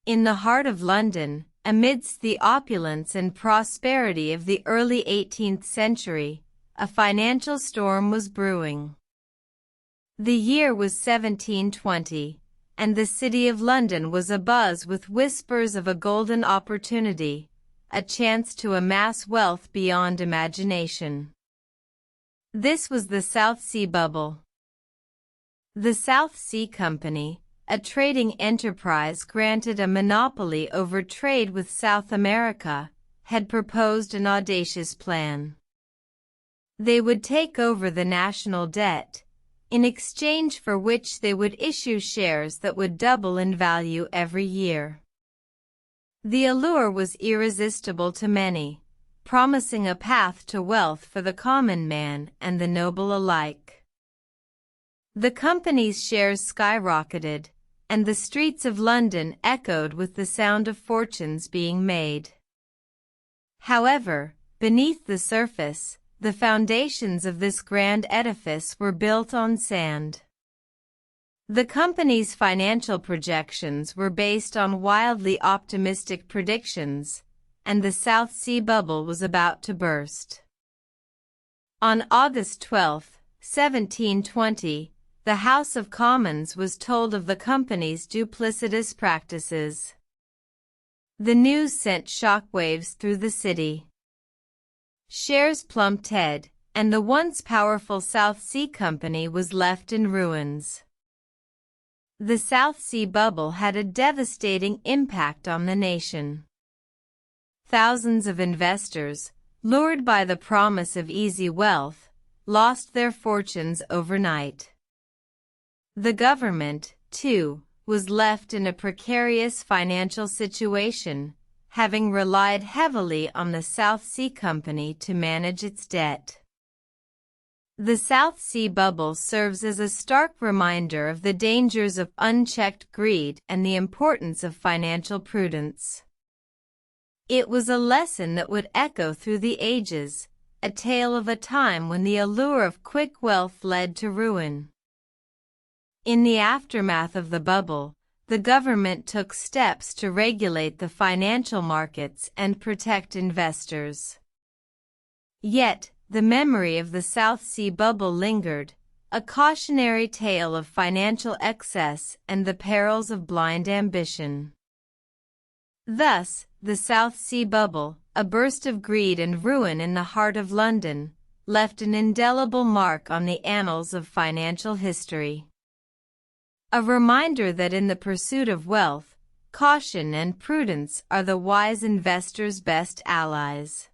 In the heart of London, amidst the opulence and prosperity of the early 18th century, a financial storm was brewing. The year was 1720, and the city of London was abuzz with whispers of a golden opportunity, a chance to amass wealth beyond imagination. This was the South Sea Bubble. The South Sea Company, a trading enterprise granted a monopoly over trade with South America, had proposed an audacious plan. They would take over the national debt, in exchange for which they would issue shares that would double in value every year. The allure was irresistible to many, promising a path to wealth for the common man and the noble alike. The company's shares skyrocketed, and the streets of London echoed with the sound of fortunes being made. However, beneath the surface, the foundations of this grand edifice were built on sand. The company's financial projections were based on wildly optimistic predictions, and the South Sea Bubble was about to burst. On August 12, 1720, the House of Commons was told of the company's duplicitous practices. The news sent shockwaves through the city. Shares plummeted, and the once powerful South Sea Company was left in ruins. The South Sea Bubble had a devastating impact on the nation. Thousands of investors, lured by the promise of easy wealth, lost their fortunes overnight. The government, too, was left in a precarious financial situation, having relied heavily on the South Sea Company to manage its debt. The South Sea Bubble serves as a stark reminder of the dangers of unchecked greed and the importance of financial prudence. It was a lesson that would echo through the ages, a tale of a time when the allure of quick wealth led to ruin. In the aftermath of the bubble, the government took steps to regulate the financial markets and protect investors. Yet, the memory of the South Sea Bubble lingered, a cautionary tale of financial excess and the perils of blind ambition. Thus, the South Sea Bubble, a burst of greed and ruin in the heart of London, left an indelible mark on the annals of financial history. A reminder that in the pursuit of wealth, caution and prudence are the wise investor's best allies.